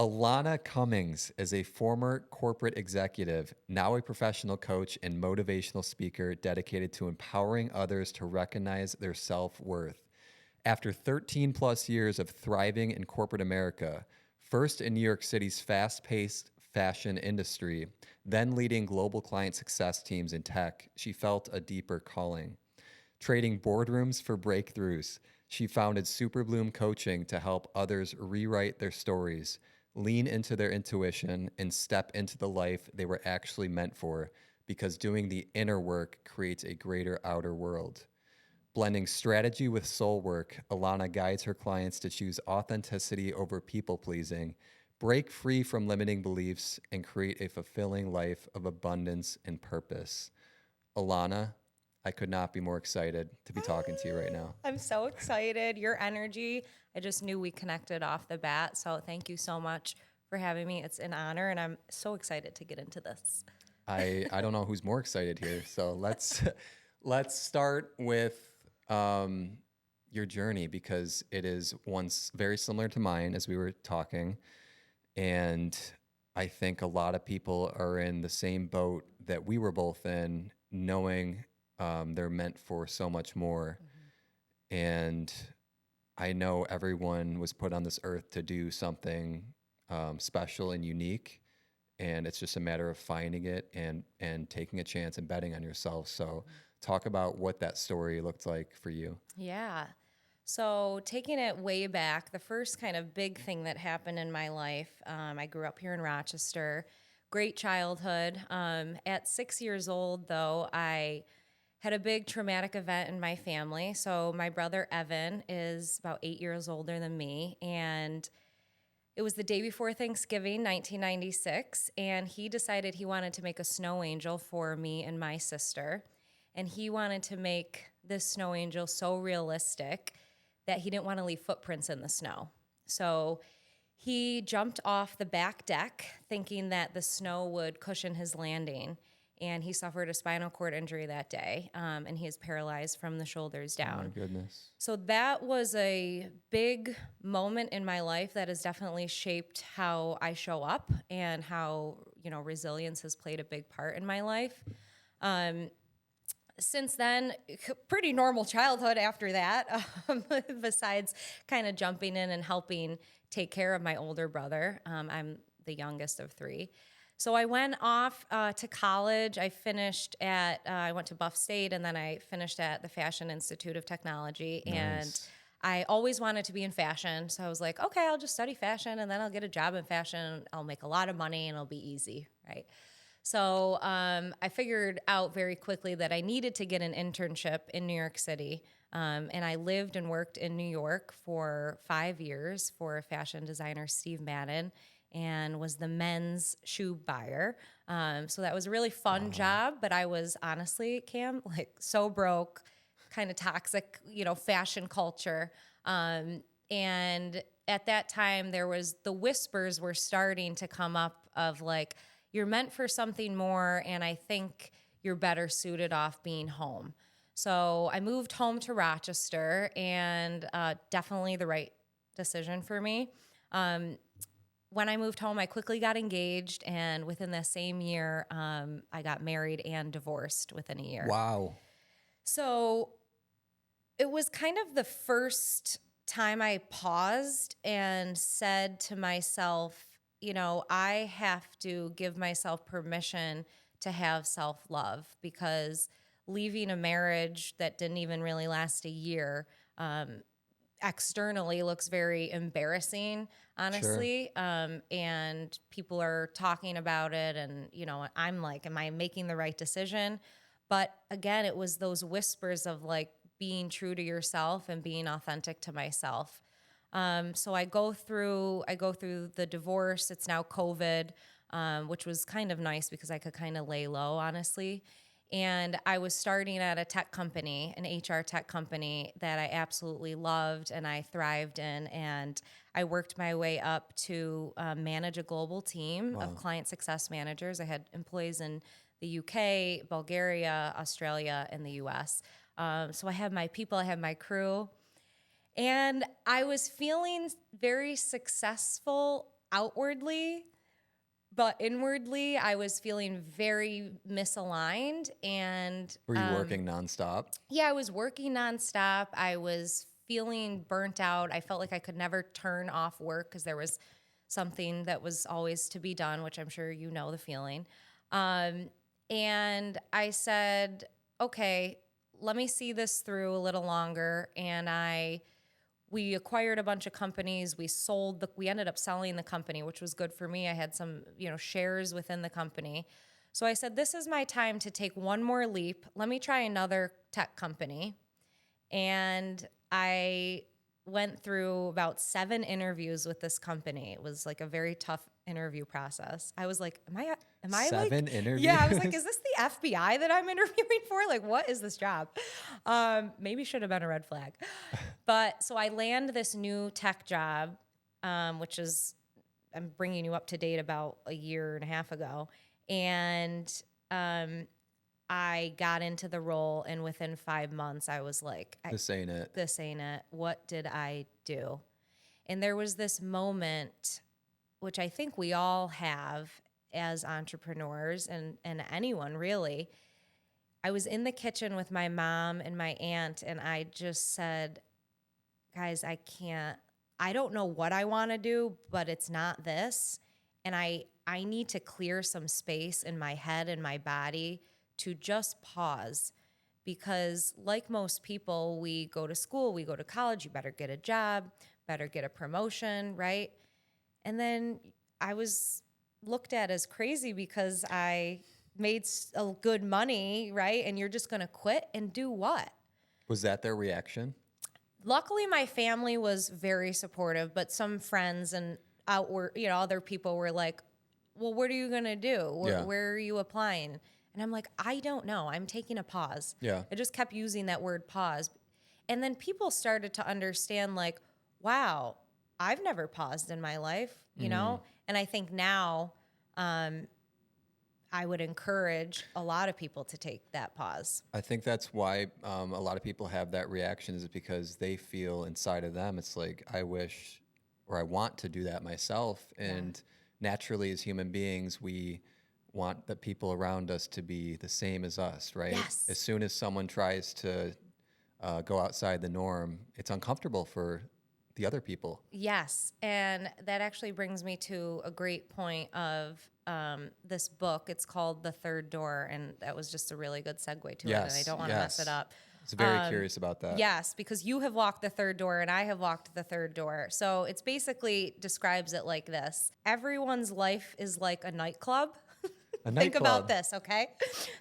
Alana Cummings is a former corporate executive, now a professional coach and motivational speaker dedicated to empowering others to recognize their self-worth. After 13 plus years of thriving in corporate America, first in New York City's fast-paced fashion industry, then leading global client success teams in tech, she felt a deeper calling. Trading boardrooms for breakthroughs, she founded Superbloom Coaching to help others rewrite their stories, lean into their intuition, and step into the life they were actually meant for, because doing the inner work creates a greater outer world. Blending strategy with soul work, Alana guides her clients to choose authenticity over people-pleasing, break free from limiting beliefs, and create a fulfilling life of abundance and purpose. Alana, I could not be more excited to be talking to you right now. I'm so excited. Your energy, I just knew we connected off the bat. So thank you so much for having me. It's an honor, and I'm so excited to get into this. I don't know who's more excited here. So let's start with your journey, because it is once very similar to mine, as we were talking. And I think a lot of people are in the same boat that we were both in, knowing they're meant for so much more. Mm-hmm. And I know everyone was put on this earth to do something special and unique. And it's just a matter of finding it and taking a chance and betting on yourself. So talk about what that story looked like for you. Yeah. So taking it way back, the first kind of big thing that happened in my life, I grew up here in Rochester, great childhood. At 6 years old, though, I had a big traumatic event in my family. So my brother, Evan, is about 8 years older than me, and it was the day before Thanksgiving, 1996, and he decided he wanted to make a snow angel for me and my sister. And he wanted to make this snow angel so realistic that he didn't want to leave footprints in the snow. So he jumped off the back deck thinking that the snow would cushion his landing. And he suffered a spinal cord injury that day, and he is paralyzed from the shoulders down. Oh, my goodness. So that was a big moment in my life that has definitely shaped how I show up and how, resilience has played a big part in my life. Since then, pretty normal childhood after that, besides kind of jumping in and helping take care of my older brother. I'm the youngest of three. So I went off to college. I went to Buff State, and then I finished at the Fashion Institute of Technology. Nice. And I always wanted to be in fashion. So I was like, okay, I'll just study fashion, and then I'll get a job in fashion. I'll make a lot of money, and it'll be easy, right? So I figured out very quickly that I needed to get an internship in New York City. And I lived and worked in New York for 5 years for fashion designer Steve Madden, and was the men's shoe buyer. So that was a really fun job, but I was honestly, Cam, so broke, kind of toxic, fashion culture. And at that time, the whispers were starting to come up of you're meant for something more, and I think you're better suited off being home. So I moved home to Rochester, and definitely the right decision for me. When I moved home, I quickly got engaged, and within the same year, I got married and divorced within a year. Wow. So it was kind of the first time I paused and said to myself, I have to give myself permission to have self-love, because leaving a marriage that didn't even really last a year externally looks very embarrassing, honestly. Sure. And people are talking about it, and, I'm like, am I making the right decision? But again, it was those whispers of being true to yourself and being authentic to myself. So I go through the divorce. It's now COVID, which was kind of nice because I could kind of lay low, honestly. And I was starting at a tech company, an HR tech company that I absolutely loved and I thrived in. And I worked my way up to manage a global team of client success managers. I had employees in the UK, Bulgaria, Australia, and the US. So I had my people, I had my crew. And I was feeling very successful outwardly, but inwardly, I was feeling very misaligned. And Were you working nonstop? yeah, I was working nonstop. I was feeling burnt out. I felt like I could never turn off work because there was something that was always to be done, which I'm sure you know the feeling. And I said, okay, let me see this through a little longer. And we acquired a bunch of companies. We ended up selling the company, which was good for me. I had some, shares within the company. So I said, this is my time to take one more leap. Let me try another tech company. And I went through about 7 interviews with this company. It was like a very tough interview process. I was like, am I 7 interviews? Yeah, I was like, is this the FBI that I'm interviewing for? Like, what is this job? Maybe should have been a red flag. But so I land this new tech job, which is, I'm bringing you up to date, about a year and a half ago. And I got into the role, and within 5 months, I was like, This ain't it. This ain't it. What did I do? And there was this moment, which I think we all have as entrepreneurs and anyone really. I was in the kitchen with my mom and my aunt, and I just said, guys, I don't know what I want to do, but it's not this. And I need to clear some space in my head and my body to just pause, because like most people, we go to school, we go to college, you better get a job, better get a promotion, right? And then I was looked at as crazy because I made a good money, right? And you're just going to quit and do what? Was that their reaction? Luckily, my family was very supportive, but some friends and other people were like, well, what are you going to do? Where are you applying? And I'm like, I don't know. I'm taking a pause. Yeah. I just kept using that word pause. And then people started to understand, like, wow, I've never paused in my life, you know? And I think now I would encourage a lot of people to take that pause. I think that's why a lot of people have that reaction, is because they feel inside of them, it's like, I wish, or I want to do that myself. And naturally, as human beings, we want the people around us to be the same as us, right? Yes. As soon as someone tries to go outside the norm, it's uncomfortable for the other people. Yes. And that actually brings me to a great point of this book. It's called The Third Door. And that was just a really good segue to it. And I don't want to mess it up. I was very curious about that. Yes, because you have walked the third door and I have walked the third door. So it's basically describes it like this. Everyone's life is like a nightclub. Think about this, okay?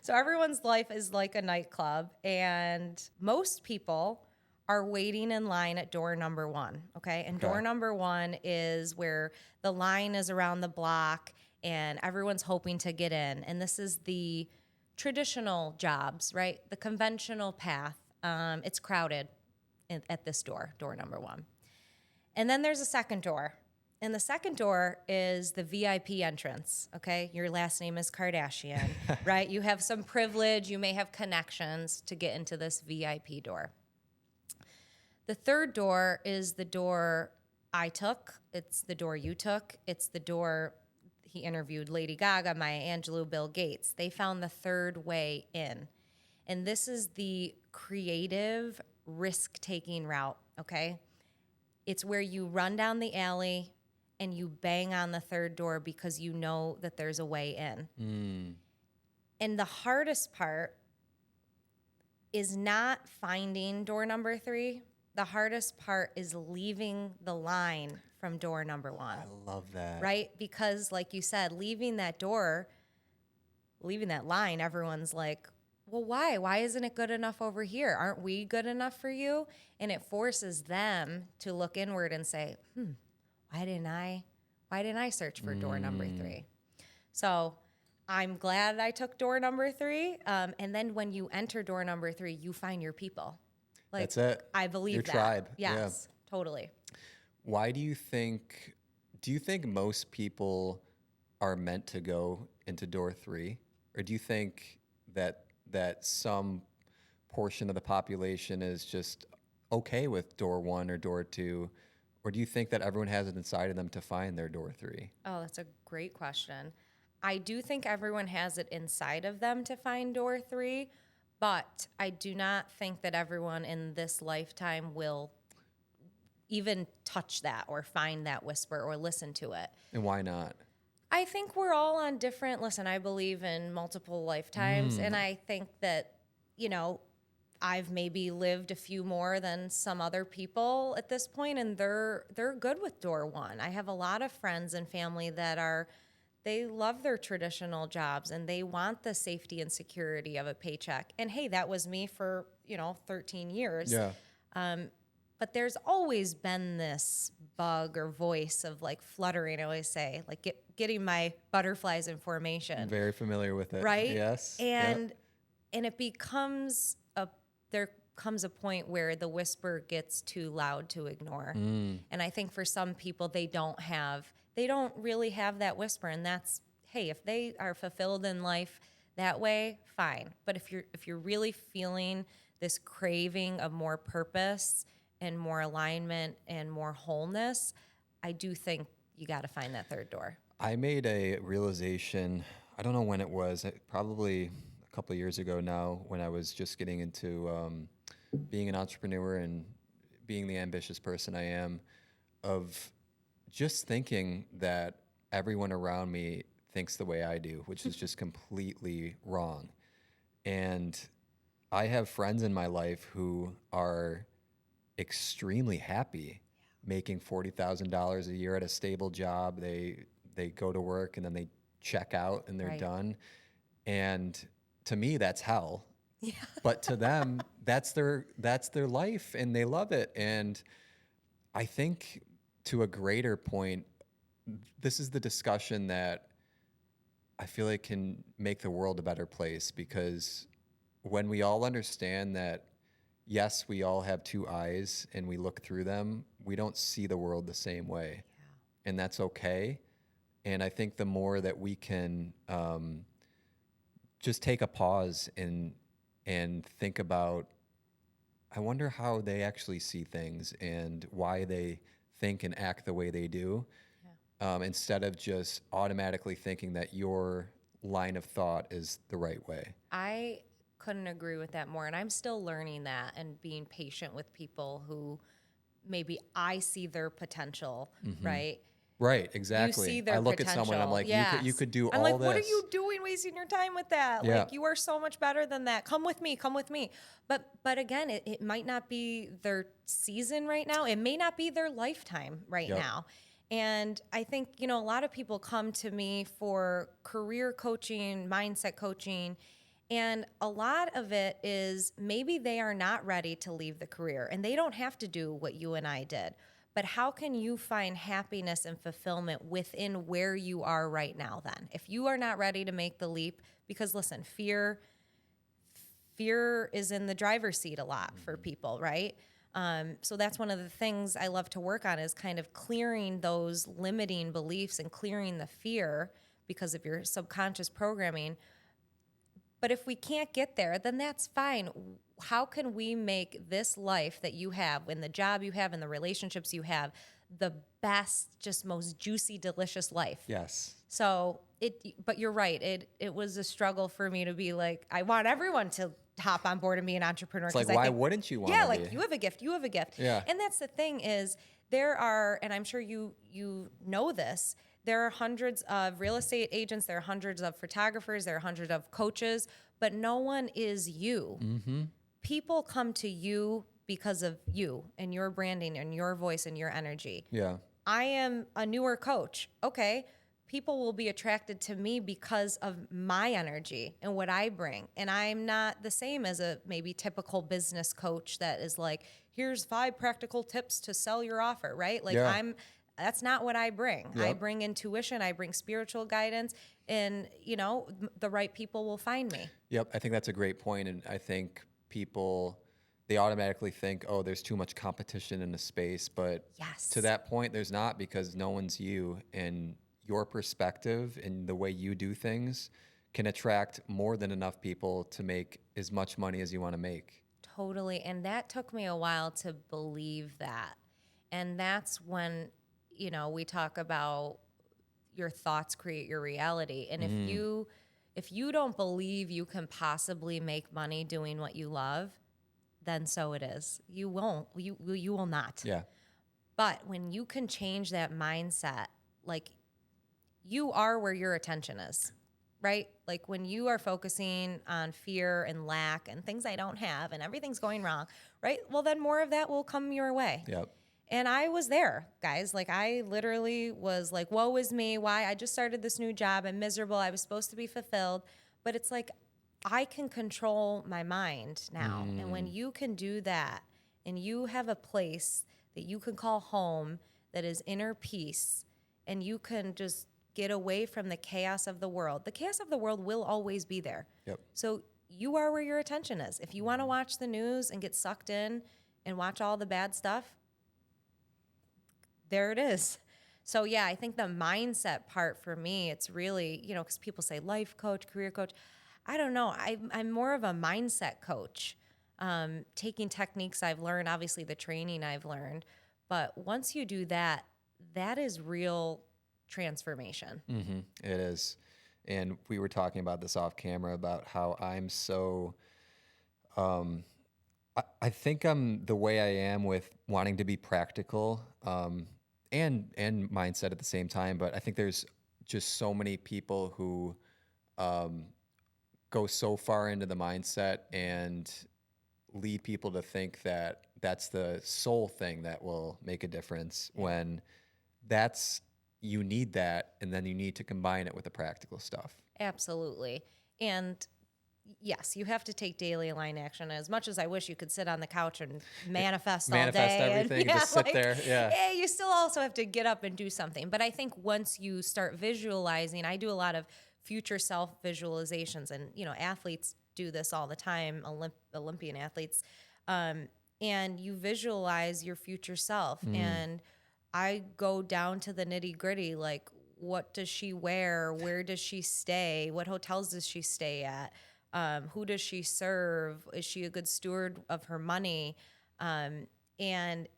So everyone's life is like a nightclub, and most people are waiting in line at door number 1, okay? And door number 1 is where the line is around the block and everyone's hoping to get in. And this is the traditional jobs, right? The conventional path. It's crowded at this door number 1. And then there's a second door. And the second door is the VIP entrance, okay? Your last name is Kardashian, right? You have some privilege. You may have connections to get into this VIP door. The third door is the door I took. It's the door you took. It's the door he interviewed Lady Gaga, Maya Angelou, Bill Gates. They found the third way in. And this is the creative, risk-taking route, okay? It's where you run down the alley and you bang on the third door because you know that there's a way in. And the hardest part is not finding door number 3. The hardest part is leaving the line from door number 1. I love that. Right? Because like you said, leaving that line, everyone's like, well, why? Why isn't it good enough over here? Aren't we good enough for you? And it forces them to look inward and say, why didn't I search for door number 3? So I'm glad I took door number 3. And then when you enter door number 3, you find your people. Like, that's it. I believe your that. Tribe. Yes, totally. Why do you think most people are meant to go into door 3? Or do you think that some portion of the population is just okay with door 1 or door 2? Or do you think that everyone has it inside of them to find their door three? Oh, that's a great question. I do think everyone has it inside of them to find door three, but I do not think that everyone in this lifetime will even touch that or find that whisper or listen to it. And why not? I think we're all on different, listen, I believe in multiple lifetimes, and I think that, you know, I've maybe lived a few more than some other people at this point, and they're good with door one. I have a lot of friends and family that they love their traditional jobs and they want the safety and security of a paycheck. And hey, that was me for, 13 years. Yeah. But there's always been this bug or voice of like fluttering, I always say, like getting my butterflies in formation. I'm very familiar with it. Right? Yes. And it becomes there comes a point where the whisper gets too loud to ignore. And I think for some people they don't really have that whisper, and that's, hey, if they are fulfilled in life that way, fine. But if you're really feeling this craving of more purpose and more alignment and more wholeness, I do think you got to find that third door. I made a realization, I don't know when it was, probably a couple of years ago now, when I was just getting into being an entrepreneur and being the ambitious person I am, of just thinking that everyone around me thinks the way I do, which is just completely wrong. And I have friends in my life who are extremely happy making $40,000 a year at a stable job. They go to work and then they check out and they're done. And to me, that's hell. Yeah. But to them, that's their life and they love it. And I think to a greater point, this is the discussion that I feel like can make the world a better place, because when we all understand that, yes, we all have two eyes and we look through them, we don't see the world the same way. Yeah. And that's okay. And I think the more that we can just take a pause and think about, I wonder how they actually see things and why they think and act the way they do, instead of just automatically thinking that your line of thought is the right way. I couldn't agree with that more. And I'm still learning that and being patient with people who maybe I see their potential, right? Right, exactly. You see their I look potential. at someone, I'm like, you could do I'm all like, this. what are you doing wasting your time with that? Yeah. Like, you are so much better than that. Come with me. But again, it might not be their season right now. It may not be their lifetime right now. And I think, a lot of people come to me for career coaching, mindset coaching, and a lot of it is maybe they are not ready to leave the career and they don't have to do what you and I did. But how can you find happiness and fulfillment within where you are right now then? If you are not ready to make the leap, because listen, fear is in the driver's seat a lot for people, right? So that's one of the things I love to work on, is kind of clearing those limiting beliefs and clearing the fear because of your subconscious programming. But if we can't get there, then that's fine. How can we make this life that you have, and the job you have, and the relationships you have, the best, just most juicy, delicious life? Yes. So but you're right. It was a struggle for me to be like, I want everyone to hop on board and be an entrepreneur. It's like, why wouldn't you want to? Yeah, like you have a gift. Yeah. And that's the thing is, there are, and I'm sure you know this, there are hundreds of real estate agents, there are hundreds of photographers, there are hundreds of coaches, but no one is you. Mm-hmm. People come to you because of you and your branding and your voice and your energy. Yeah. I am a newer coach. Okay. People will be attracted to me because of my energy and what I bring. And I'm not the same as a maybe typical business coach that is like, here's 5 practical tips to sell your offer, right? Like that's not what I bring. Yep. I bring intuition, I bring spiritual guidance, and the right people will find me. Yep. I think that's a great point. And I think people, they automatically think, oh, there's too much competition in the space. But to that point, there's not, because no one's you, and your perspective and the way you do things can attract more than enough people to make as much money as you want to make. Totally. And that took me a while to believe that. And that's when, we talk about your thoughts create your reality. And if you don't believe you can possibly make money doing what you love, then so it is. You won't. You will not. Yeah. But when you can change that mindset, like you are where your attention is, right? Like when you are focusing on fear and lack and things I don't have and everything's going wrong, right? Well, then more of that will come your way. Yep. And I was there, guys. Like I literally was like, woe is me. Why? I just started this new job. I'm miserable. I was supposed to be fulfilled. But it's like, I can control my mind now. And when you can do that and you have a place that you can call home that is inner peace and you can just get away from the chaos of the world. The chaos of the world will always be there. Yep. So you are where your attention is. If you want to watch the news and get sucked in and watch all the bad stuff, there it is. So yeah, I think the mindset part for me, it's really, because people say life coach, career coach. I don't know. I'm more of a mindset coach, taking techniques I've learned, obviously the training I've learned. But once you do that, that is real transformation. Mm-hmm. It is. And we were talking about this off camera about how I'm so, I think I'm the way I am with wanting to be practical, and mindset at the same time. But I think there's just so many people who, go so far into the mindset and lead people to think that that's the sole thing that will make a difference when you need that, and then you need to combine it with the practical stuff. Absolutely. And yes, you have to take daily aligned action. As much as I wish you could sit on the couch and manifest all day. Everything, just sit there. Yeah. Hey, you still also have to get up and do something. But I think once you start visualizing, I do a lot of future self visualizations, and athletes do this all the time, Olympian athletes, and you visualize your future self. And I go down to the nitty gritty, like what does she wear, where does she stay, what hotels does she stay at, who does she serve, is she a good steward of her money, and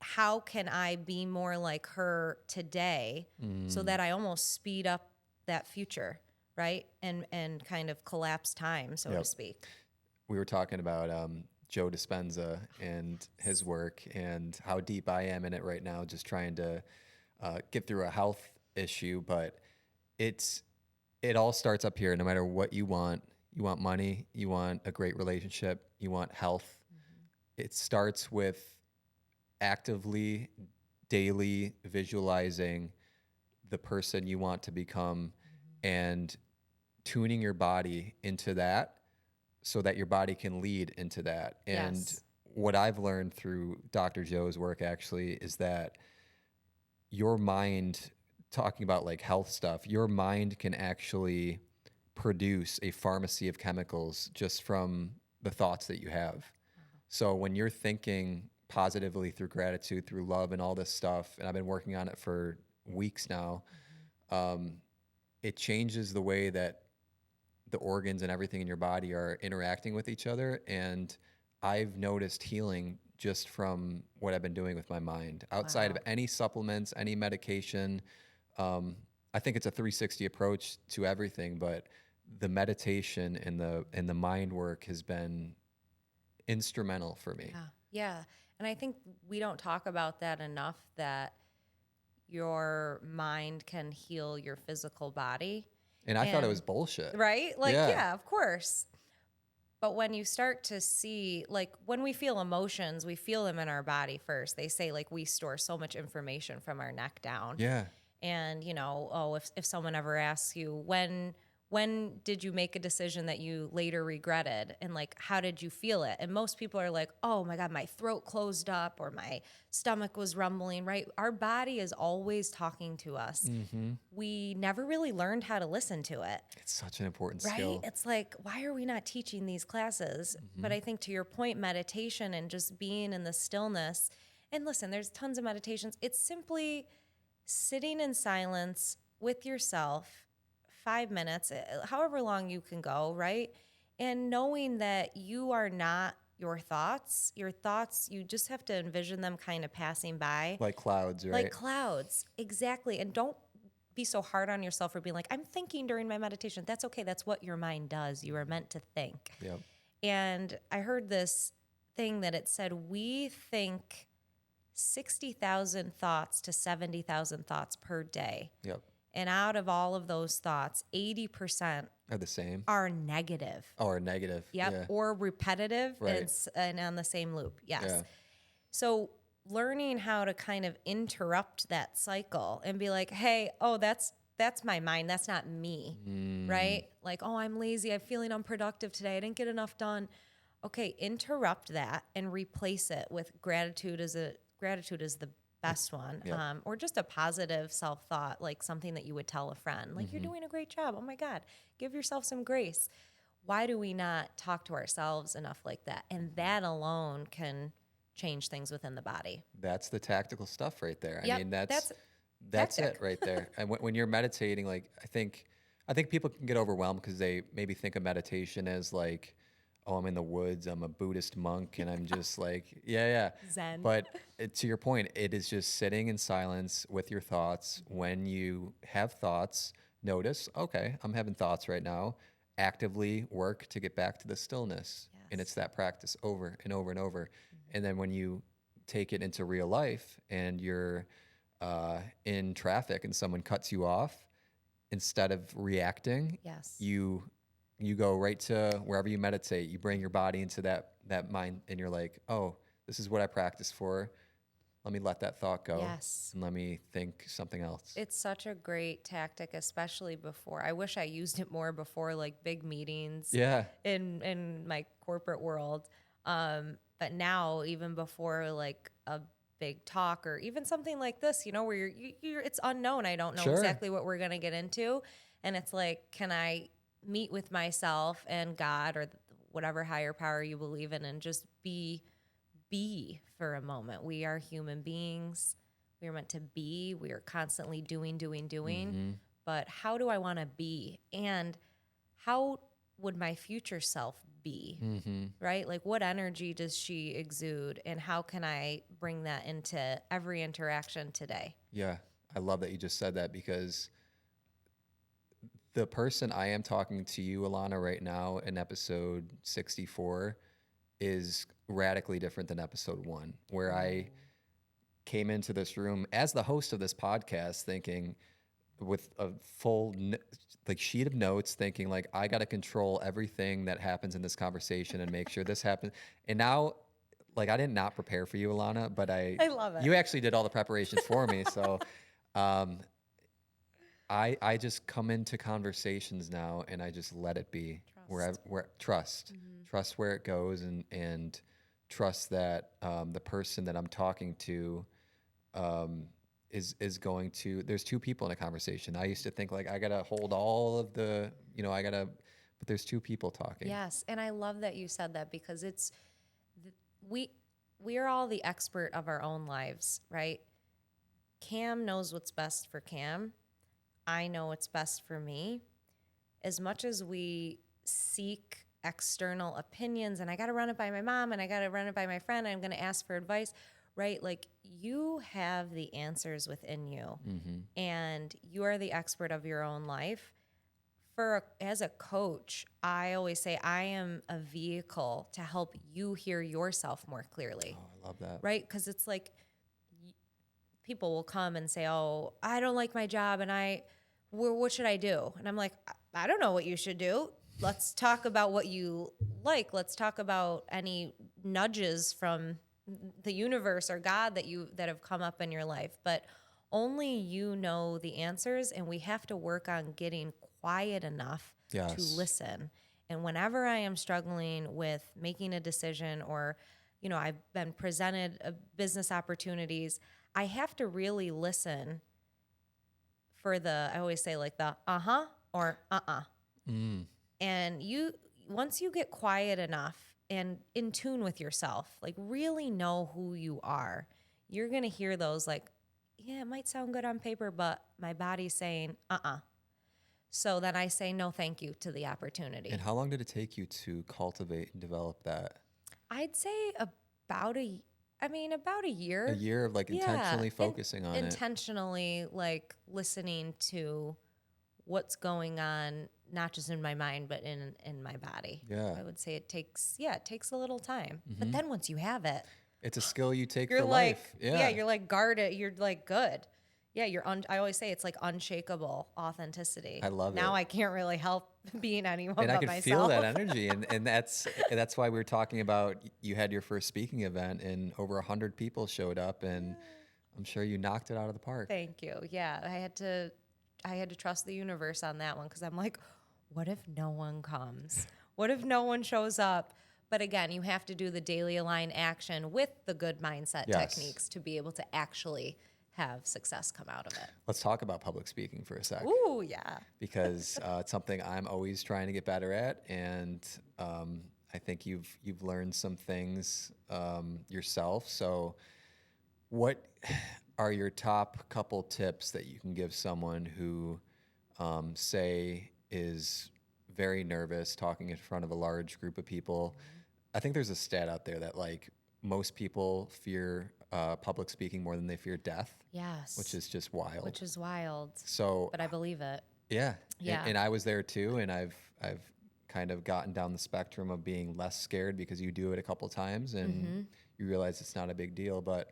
how can I be more like her today so that I almost speed up that future, right? And kind of collapse time, so to speak. We were talking about Joe Dispenza and his work and how deep I am in it right now, just trying to get through a health issue. But it all starts up here. No matter what you want money, you want a great relationship, you want health. It starts with actively, daily visualizing the person you want to become and tuning your body into that so that your body can lead into that. And what I've learned through Dr. Joe's work actually is that your mind, talking about like health stuff, your mind can actually produce a pharmacy of chemicals just from the thoughts that you have. So when you're thinking positively through gratitude, through love and all this stuff, and I've been working on it for weeks now, it changes the way that the organs and everything in your body are interacting with each other. And I've noticed healing just from what I've been doing with my mind outside of any supplements, any medication. I think it's a 360 approach to everything, but the meditation and the mind work has been instrumental for me. Yeah. And I think we don't talk about that enough, that your mind can heal your physical body. And I thought it was bullshit. Right? Like, yeah, of course. But when you start to see, like when we feel emotions, we feel them in our body first. They say like we store so much information from our neck down. Yeah. And, if someone ever asks you, when did you make a decision that you later regretted? And like, how did you feel it? And most people are like, oh my God, my throat closed up or my stomach was rumbling, right? Our body is always talking to us. We never really learned how to listen to it. It's such an important right? skill. It's like, why are we not teaching these classes? But I think to your point, meditation and just being in the stillness, and listen, there's tons of meditations. It's simply sitting in silence with yourself, 5 minutes, however long you can go, right? And knowing that you are not your thoughts, you just have to envision them kind of passing by. Like clouds, right? Like clouds, exactly. And don't be so hard on yourself for being like, I'm thinking during my meditation. That's okay. That's what your mind does. You are meant to think. Yep. And I heard this thing that it said, we think 60,000 thoughts to 70,000 thoughts per day. Yep. And out of all of those thoughts, 80% Are the same. are negative. Or negative. Yep. Yeah. Or repetitive, Right. and on the same loop. Yes. Yeah. So learning how to kind of interrupt that cycle and be like, hey, oh, that's my mind. That's not me. Right? Like, oh, I'm lazy. I'm feeling unproductive today. I didn't get enough done. Okay, interrupt that and replace it with gratitude is the best one. Yep. Or just a positive self-thought, like something that you would tell a friend. Like, you're doing a great job. Oh my God, give yourself some grace. Why do we not talk to ourselves enough like that? And that alone can change things within the body. That's the tactical stuff right there. Yep, I mean, that's tactic. it right there. And when you're meditating, like I think people can get overwhelmed because they maybe think of meditation as like, oh, I'm in the woods, I'm a Buddhist monk, and I'm just like, yeah. Zen. But to your point, it is just sitting in silence with your thoughts. When you have thoughts, notice, okay, I'm having thoughts right now. Actively work to get back to the stillness. Yes. And it's that practice over and over and over. And then when you take it into real life and you're in traffic and someone cuts you off, instead of reacting, Yes. you go right to wherever you meditate. You bring your body into that mind, and you're like, oh, this is what I practice for. Let me let that thought go. Yes. And let me think something else. It's such a great tactic, especially before. I wish I used it more before like big meetings. Yeah. In my corporate world. But now, even before like a big talk or even something like this, where you're it's unknown. I don't know Sure. exactly what we're going to get into. And it's like, can I meet with myself and God or whatever higher power you believe in and just be for a moment. We are human beings. We are meant to be. We are constantly doing. But how do I want to be? And how would my future self be? Right? Like, what energy does she exude? And how can I bring that into every interaction today? Yeah. I love that you just said that, because the person I am talking to you, Alana, right now in episode 64 is radically different than episode 1, where I came into this room as the host of this podcast thinking with a full sheet of notes, thinking like, I got to control everything that happens in this conversation and make sure this happens. And now, like, I did not prepare for you, Alana, but I love it. You actually did all the preparations for me. So I just come into conversations now and I just let it be. Trust where it goes, and trust that the person that I'm talking to is going to. There's two people in a conversation. I used to think like I gotta hold all of the, but there's two people talking. Yes, and I love that you said that, because we are all the expert of our own lives, right? Cam knows what's best for Cam. I know what's best for me. As much as we seek external opinions, and I got to run it by my mom, and I got to run it by my friend, and I'm going to ask for advice, right? Like, you have the answers within you, and you are the expert of your own life. As a coach, I always say I am a vehicle to help you hear yourself more clearly. Oh, I love that. Right? Because it's like people will come and say, oh, I don't like my job, and what should I do? And I'm like, I don't know what you should do. Let's talk about what you like. Let's talk about any nudges from the universe or God that have come up in your life. But only you know the answers, and we have to work on getting quiet enough to listen. And whenever I am struggling with making a decision, or, I've been presented business opportunities, I have to really listen for I always say like the uh-huh or uh-uh. And once you get quiet enough and in tune with yourself, like really know who you are, you're going to hear those like, yeah, it might sound good on paper, but my body's saying uh-uh. So then I say no thank you to the opportunity. And how long did it take you to cultivate and develop that? I'd say about a year. A year of like intentionally focusing on it. Intentionally like listening to what's going on, not just in my mind, but in my body. Yeah. I would say it takes a little time. But then once you have it, It's a skill you take you're for like, life. Yeah. you're like guarded. You're like good. Yeah, I always say it's like unshakable authenticity. I love now it. I can't really help being anyone And but I could myself. feel that energy. And that's why we were talking about, you had your first speaking event and over 100 people showed up, and I'm sure you knocked it out of the park. Thank you. Yeah, I had to trust the universe on that one, because I'm like, what if no one comes? What if no one shows up? But again, you have to do the daily align action with the good mindset techniques to be able to actually have success come out of it. Let's talk about public speaking for a sec. Ooh, yeah. Because it's something I'm always trying to get better at, and I think you've learned some things yourself. So, what are your top couple tips that you can give someone who, say, is very nervous talking in front of a large group of people? I think there's a stat out there that like most people fear public speaking more than they fear death. Yes. Which is just wild. Which is wild. So, but I believe it. Yeah. Yeah. And I was there too, and I've kind of gotten down the spectrum of being less scared because you do it a couple times and you realize it's not a big deal. But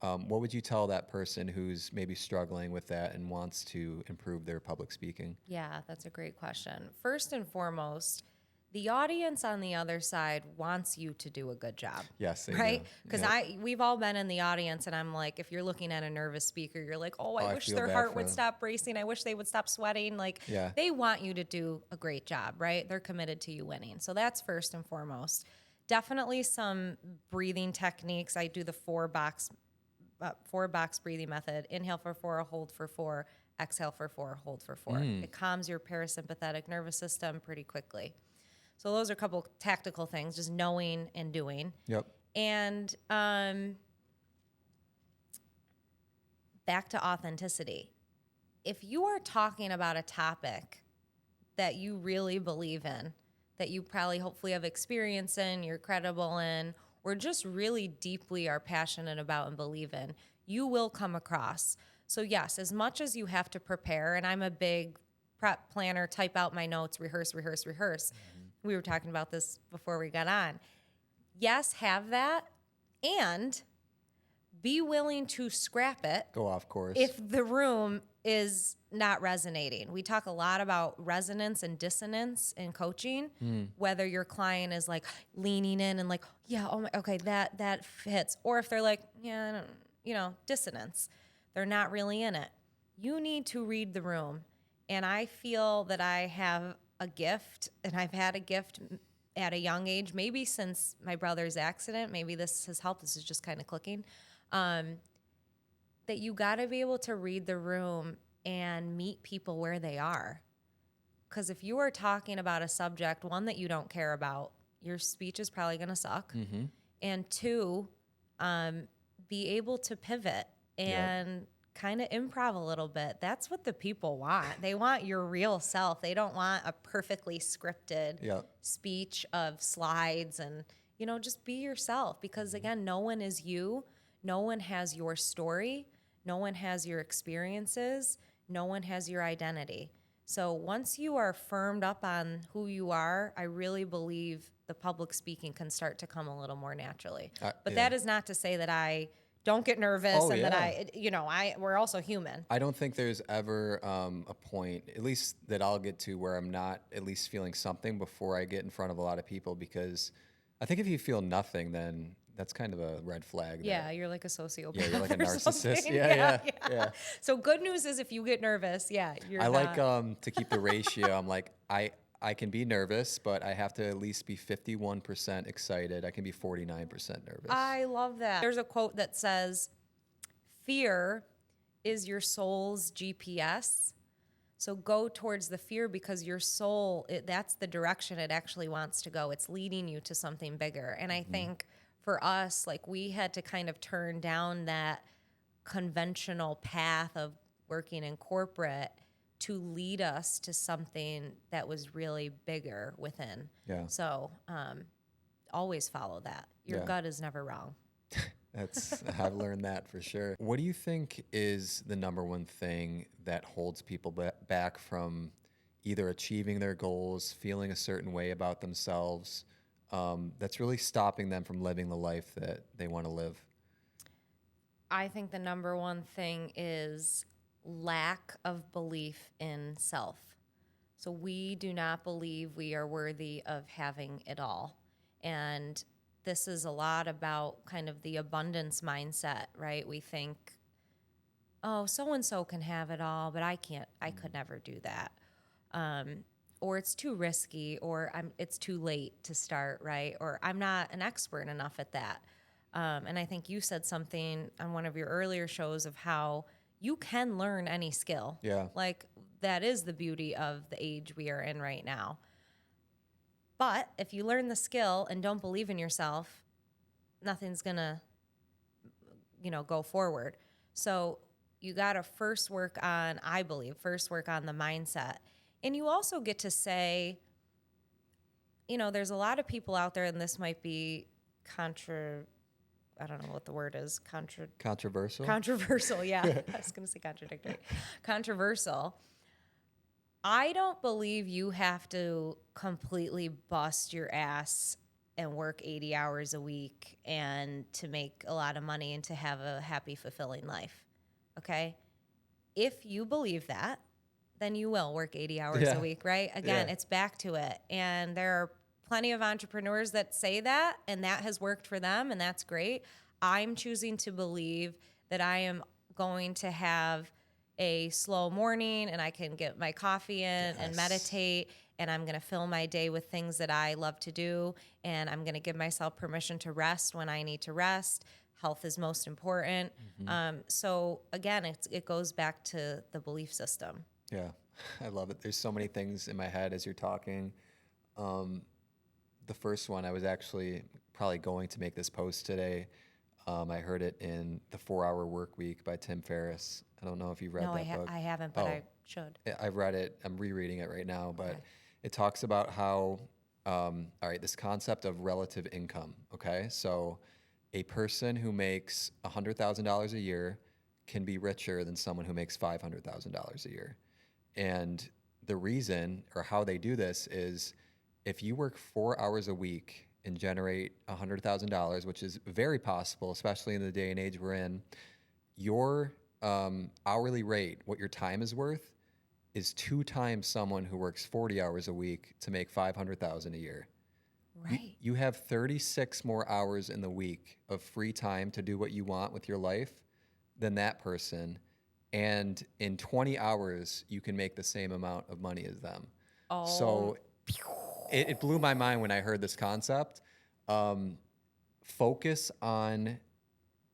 what would you tell that person who's maybe struggling with that and wants to improve their public speaking? Yeah, that's a great question. First and foremost, the audience on the other side wants you to do a good job. Yes, they right? do. Because we've all been in the audience, and I'm like, if you're looking at a nervous speaker, you're like, oh, I wish feel their bad heart for would them. stop racing. I wish they would stop sweating. Like, they want you to do a great job, right? They're committed to you winning. So that's first and foremost. Definitely some breathing techniques. I do the four box breathing method. Inhale for 4, hold for 4, exhale for 4, hold for 4. It calms your parasympathetic nervous system pretty quickly. So those are a couple tactical things, just knowing and doing. Yep. And back to authenticity. If you are talking about a topic that you really believe in, that you probably hopefully have experience in, you're credible in, or just really deeply are passionate about and believe in, you will come across. So yes, as much as you have to prepare, and I'm a big prep planner, type out my notes, rehearse. We were talking about this before we got on. Yes, have that, and be willing to scrap it. Go off course. If the room is not resonating. We talk a lot about resonance and dissonance in coaching, whether your client is like leaning in and like, yeah, oh my, okay, that fits. Or if they're like, yeah, I don't, dissonance. They're not really in it. You need to read the room. And I feel that I have a gift, and I've had a gift at a young age, maybe since my brother's accident. Maybe this has helped. This is just kind of clicking. That you got to be able to read the room and meet people where they are. Because if you are talking about a subject, one, that you don't care about, your speech is probably going to suck. And two, be able to pivot and kind of improv a little bit. That's what the people want. They want your real self. They don't want a perfectly scripted speech of slides and, just be yourself. Because again, no one is you. No one has your story. No one has your experiences. No one has your identity. So once you are firmed up on who you are, I really believe the public speaking can start to come a little more naturally. But that is not to say that I don't get nervous that we're also human. I don't think there's ever a point, at least that I'll get to, where I'm not at least feeling something before I get in front of a lot of people, because I think if you feel nothing, then that's kind of a red flag. Yeah, you're like a sociopath. Yeah, you're like a narcissist. Yeah. So good news is if you get nervous, you're not. Like to keep the ratio. I'm like, I can be nervous, but I have to at least be 51% excited. I can be 49% nervous. I love that. There's a quote that says, fear is your soul's GPS. So go towards the fear, because your soul, that's the direction it actually wants to go. It's leading you to something bigger. And I think for us, like, we had to kind of turn down that conventional path of working in corporate to lead us to something that was really bigger within. Yeah. So always follow that. Your Yeah. gut is never wrong. I've learned that for sure. What do you think is the number one thing that holds people back from either achieving their goals, feeling a certain way about themselves, that's really stopping them from living the life that they want to live? I think the number one thing is lack of belief in self. So we do not believe we are worthy of having it all. And this is a lot about kind of the abundance mindset, right? We think, oh, so-and-so can have it all, but I can't, I could never do that. Or it's too risky, or it's too late to start, right? Or I'm not an expert enough at that. And I think you said something on one of your earlier shows of how you can learn any skill. Yeah. Like that is the beauty of the age we are in right now. But if you learn the skill and don't believe in yourself, nothing's gonna, go forward. So you gotta first work on the mindset. And you also get to say, there's a lot of people out there, and this might be I don't know what the word is. Controversial? Controversial, yeah. I was going to say contradictory. Controversial. I don't believe you have to completely bust your ass and work 80 hours a week and to make a lot of money and to have a happy, fulfilling life. Okay? If you believe that, then you will work 80 hours a week, right? Again, it's back to it. And there are plenty of entrepreneurs that say that, and that has worked for them, and that's great. I'm choosing to believe that I am going to have a slow morning and I can get my coffee in and meditate, and I'm going to fill my day with things that I love to do, and I'm going to give myself permission to rest when I need to rest. Health is most important. So again, it goes back to the belief system. Yeah, I love it. There's so many things in my head as you're talking. The first one, I was actually probably going to make this post today. I heard it in The 4-Hour Work Week by Tim Ferriss. I don't know if you've read that book. I haven't, but I should. I've read it. I'm rereading it right now, but it talks about how, all right, this concept of relative income, okay? So a person who makes $100,000 a year can be richer than someone who makes $500,000 a year. And the reason, or how they do this, is if you work 4 hours a week and generate $100,000, which is very possible, especially in the day and age we're in, your hourly rate, what your time is worth, is 2 times someone who works 40 hours a week to make $500,000 a year. Right. You have 36 more hours in the week of free time to do what you want with your life than that person. And in 20 hours, you can make the same amount of money as them. Oh. So it blew my mind when I heard this concept. Focus on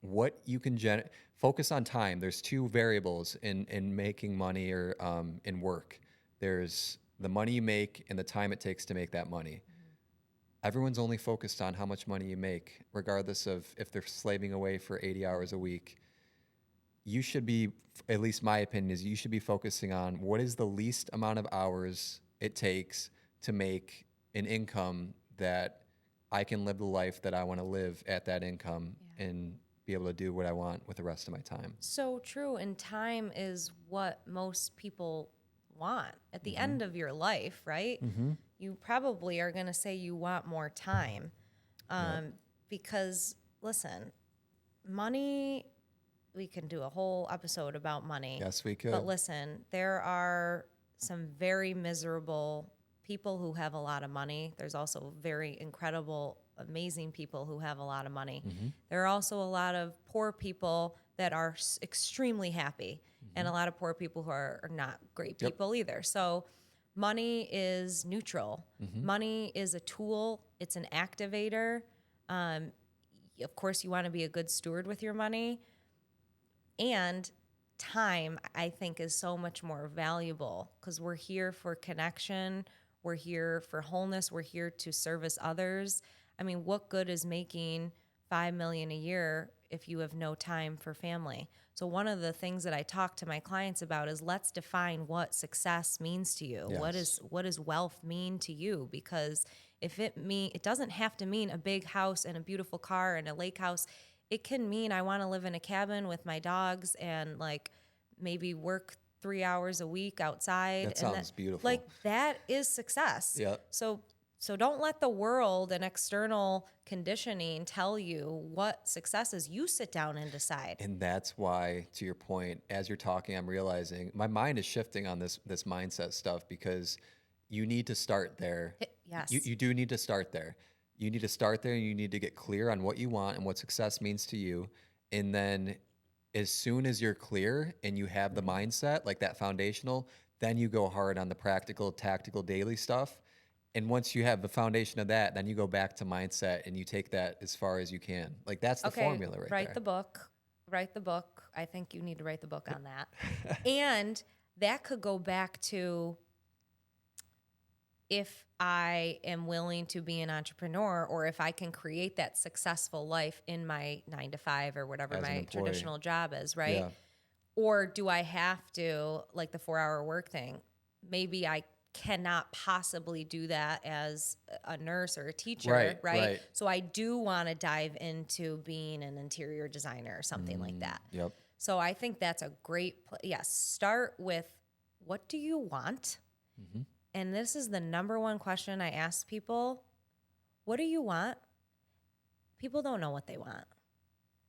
what you can generate. Focus on time. There's 2 variables in making money or in work. There's the money you make and the time it takes to make that money. Everyone's only focused on how much money you make, regardless of if they're slaving away for 80 hours a week. You should be, at least my opinion is, you should be focusing on what is the least amount of hours it takes to make an income that I can live the life that I want to live at that income and be able to do what I want with the rest of my time. So true. And time is what most people want at the end of your life, right? You probably are going to say you want more time. Because, listen, money, we can do a whole episode about money. Yes, we could. But listen, there are some very miserable people who have a lot of money. There's also very incredible, amazing people who have a lot of money. There are also a lot of poor people that are extremely happy, and a lot of poor people who are not great people either. So money is neutral. Money is a tool. It's an activator. Of course, you want to be a good steward with your money. And time, I think, is so much more valuable because we're here for connection. We're here for wholeness. We're here to service others. I mean, what good is making $5 million a year if you have no time for family. So one of the things that I talk to my clients about is let's define what success means to you. Yes. What does wealth mean to you? Because if it doesn't have to mean a big house and a beautiful car and a lake house. It can mean I want to live in a cabin with my dogs and like maybe work 3 hours a week outside. That sounds beautiful. Like that is success. Yeah. So don't let the world and external conditioning tell you what success is. You sit down and decide. And that's why, to your point, as you're talking, I'm realizing my mind is shifting on this mindset stuff because you need to start there. Yes. You do need to start there. You need to start there and you need to get clear on what you want and what success means to you. And then as soon as you're clear and you have the mindset, like that foundational, then you go hard on the practical, tactical, daily stuff. And once you have the foundation of that, then you go back to mindset and you take that as far as you can. Like that's the formula right write there. Write the book. I think you need to write the book on that. And that could go back to if I am willing to be an entrepreneur or if I can create that successful life in my 9 to 5 or whatever As an my employee. traditional job is, right? Yeah. Or do I have to, like the 4-hour work thing? Maybe I cannot possibly do that as a nurse or a teacher, right? So I do want to dive into being an interior designer or something like that. Yep. So I think that's a great yes, start with what do you want? Mm-hmm. And this is the number one question I ask people. What do you want? People don't know what they want.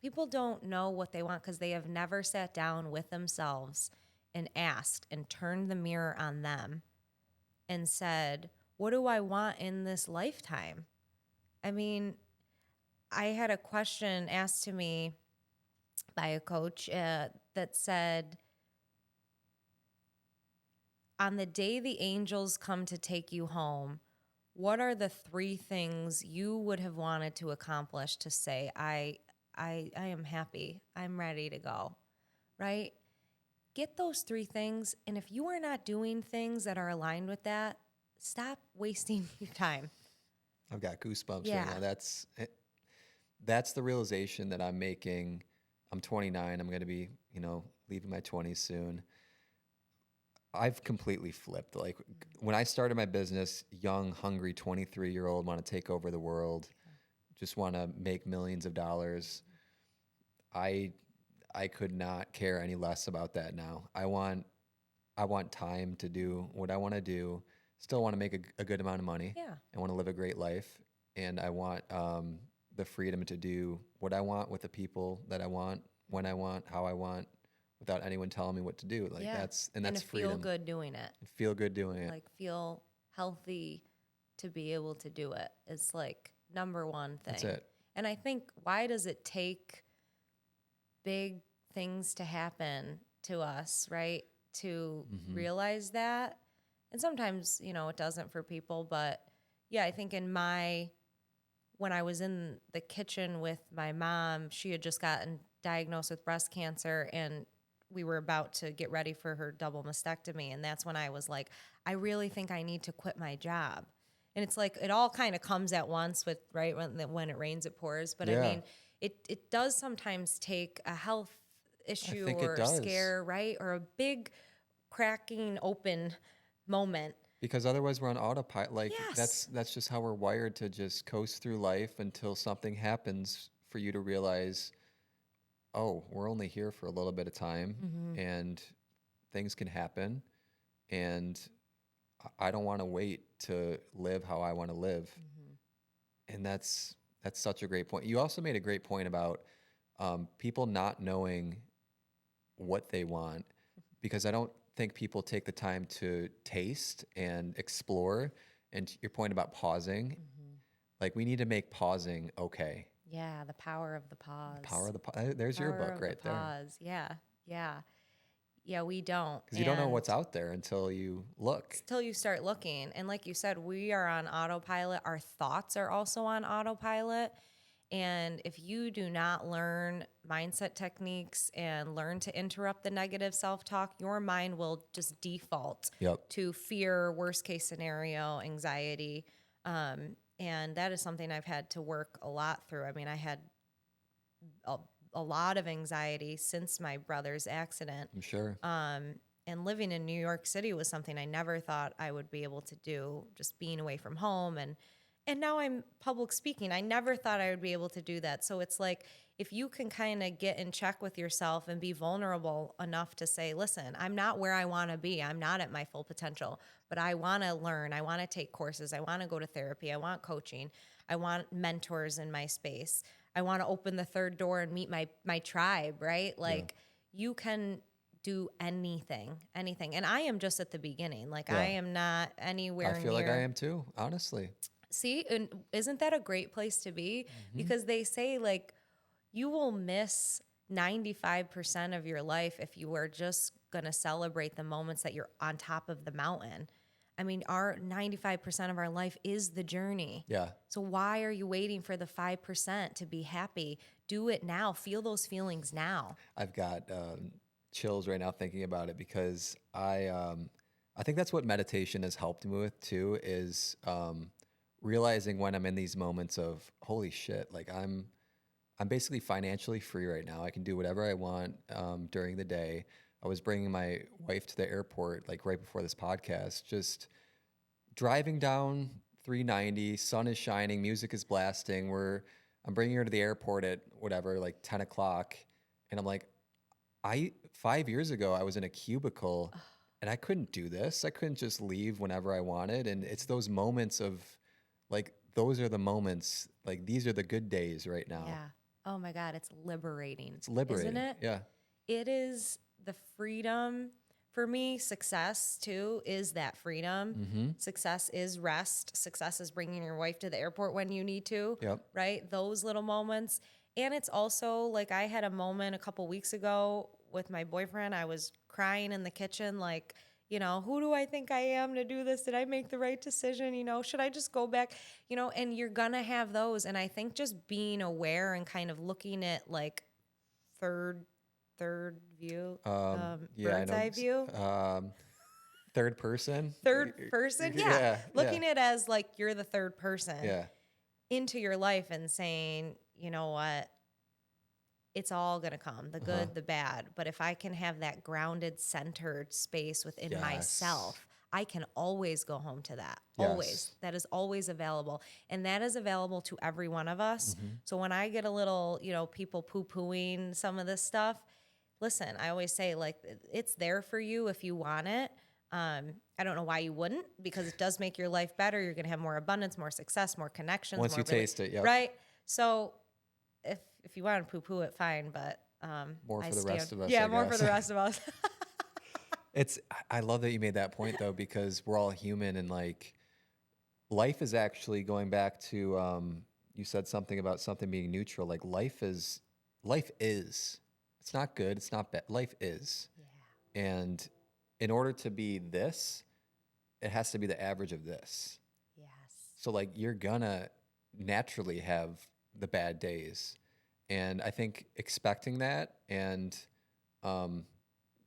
People don't know what they want because they have never sat down with themselves and asked and turned the mirror on them and said, what do I want in this lifetime? I mean, I had a question asked to me by a coach that said, on the day the angels come to take you home, what are the 3 things you would have wanted to accomplish to say, I am happy, I'm ready to go, right? Get those 3 things, and if you are not doing things that are aligned with that, stop wasting your time. I've got goosebumps Yeah. right now. That's the realization that I'm making. I'm 29. I'm going to be, leaving my 20s soon. I've completely flipped. Like when I started my business, young, hungry, 23-year-old, want to take over the world, just want to make millions of dollars. I could not care any less about that now. I want time to do what I want to do. Still want to make a good amount of money. Yeah. I want to live a great life, and I want the freedom to do what I want with the people that I want, when I want, how I want, without anyone telling me what to do. Like that's freedom. Feel good doing it. Feel good doing it. Like feel healthy to be able to do it. It's like number one thing. That's it. And I think, why does it take big things to happen to us, right? To realize that. And sometimes, it doesn't for people, but yeah, I think when I was in the kitchen with my mom, she had just gotten diagnosed with breast cancer and we were about to get ready for her double mastectomy. And that's when I was like, I really think I need to quit my job. And it's like, it all kind of comes at once with, right, when it rains, it pours. But Yeah. I mean, it does sometimes take a health issue or a does. scare, right? Or a big cracking open moment. Because otherwise we're on autopilot. Like Yes. that's just how we're wired, to just coast through life until something happens for you to realize, oh, we're only here for a little bit of time and things can happen. And I don't want to wait to live how I want to live. And that's such a great point. You also made a great point about people not knowing what they want, because I don't think people take the time to taste and explore. And your point about pausing, like we need to make pausing okay. Yeah, the power of the pause. Power of the pause. There's your book right there. Pause. Yeah, we don't. Because you don't know what's out there until you look. Until you start looking. And like you said, we are on autopilot. Our thoughts are also on autopilot. And if you do not learn mindset techniques and learn to interrupt the negative self-talk, your mind will just default to fear, worst case scenario, anxiety. And that is something I've had to work a lot through. I mean, I had a lot of anxiety since my brother's accident. I'm sure. And living in New York City was something I never thought I would be able to do, just being away from home. And now I'm public speaking. I never thought I would be able to do that. So it's like, if you can kind of get in check with yourself and be vulnerable enough to say, listen, I'm not where I want to be. I'm not at my full potential, but I want to learn. I want to take courses. I want to go to therapy. I want coaching. I want mentors in my space. I want to open the third door and meet my tribe, right? Like you can do anything. And I am just at the beginning. Like I am not anywhere near. I feel like I am too, honestly. See, and isn't that a great place to be? Because they say like you will miss 95% of your life if you are just going to celebrate the moments that you're on top of the mountain. I mean, our 95% of our life is the journey. Yeah. So why are you waiting for the 5% to be happy? Do it now. Feel those feelings now. I've got chills right now thinking about it because I think that's what meditation has helped me with too, is realizing when I'm in these moments of holy shit, like I'm basically financially free right now. I can do whatever I want during the day. I was bringing my wife to the airport like right before this podcast, just driving down 390, sun is shining, music is blasting. I'm bringing her to the airport at whatever, like 10 o'clock. And I'm like, 5 years ago, I was in a cubicle and I couldn't do this. I couldn't just leave whenever I wanted. And it's those moments of like, those are the moments, like these are the good days right now. Yeah. Oh my God, it's liberating. It's liberating. Isn't it? Yeah. It is the freedom. For me, success too is that freedom. Mm-hmm. Success is rest. Success is bringing your wife to the airport when you need to. Yep. Right? Those little moments. And it's also like I had a moment a couple weeks ago with my boyfriend. I was crying in the kitchen like, you know, who do I think I am to do this? Did I make the right decision? You know, should I just go back? You know, and you're going to have those. And I think just being aware and kind of looking at like third view, bird's eye view. Third person. Third person? Yeah. Looking at it as like you're the third person into your life and saying, you know what? It's all going to come, the good, the bad. But if I can have that grounded, centered space within myself, I can always go home to that. Yes. Always. That is always available. And that is available to every one of us. Mm-hmm. So when I get a little, you know, people poo-pooing some of this stuff, listen, I always say, like, it's there for you if you want it. I don't know why you wouldn't, because it does make your life better. You're going to have more abundance, more success, more connections. Once you taste it, right? So if you want to poo-poo it, fine, but more for the rest of us. Yeah, more for the rest of us. I love that you made that point though, because we're all human, and like life is actually going back to you said something about something being neutral. Like life is. It's not good. It's not bad. Life is. Yeah. And in order to be this, it has to be the average of this. Yes. So like you're gonna naturally have the bad days. And I think expecting that and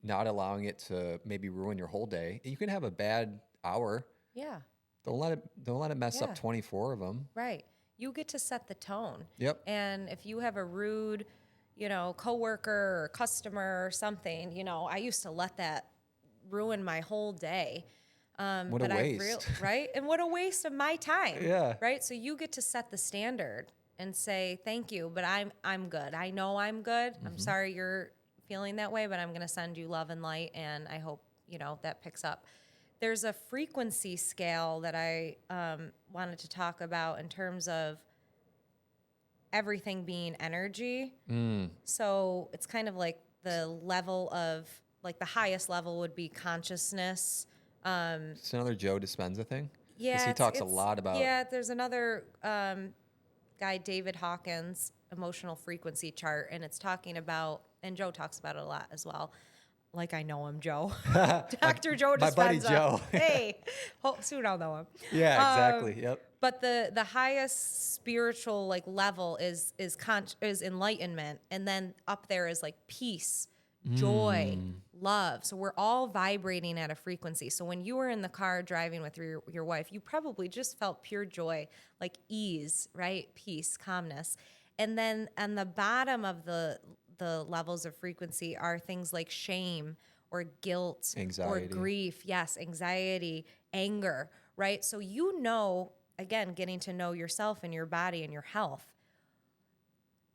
not allowing it to maybe ruin your whole day. You can have a bad hour. Yeah. Don't let it mess up 24 of them. Right. You get to set the tone. Yep. And if you have a rude, you know, coworker or customer or something, you know, I used to let that ruin my whole day. What a waste. Right? And what a waste of my time. Yeah. Right? So you get to set the standard and say, thank you, but I'm good. I know I'm good. I'm sorry you're feeling that way, but I'm going to send you love and light, and I hope, you know, that picks up. There's a frequency scale that I wanted to talk about in terms of everything being energy. So it's kind of like the level of, like the highest level would be consciousness. It's another Joe Dispenza thing. Yeah. 'Cause he talks a lot about. Yeah, there's another guy, David Hawkins, emotional frequency chart, and it's talking about, and Joe talks about it a lot as well. Like I know him, Joe. Dr. Joe Dispenza. My buddy Joe. Hey, soon I'll know him. Yeah, exactly. Yep. But the highest spiritual like level is enlightenment, and then up there is like peace, joy, love. So we're all vibrating at a frequency. So when you were in the car driving with your wife, you probably just felt pure joy, like ease, right? Peace, calmness. And then on the bottom of the levels of frequency are things like shame or guilt Anxiety. or grief. Yes, anxiety, anger, right? So again, getting to know yourself and your body and your health.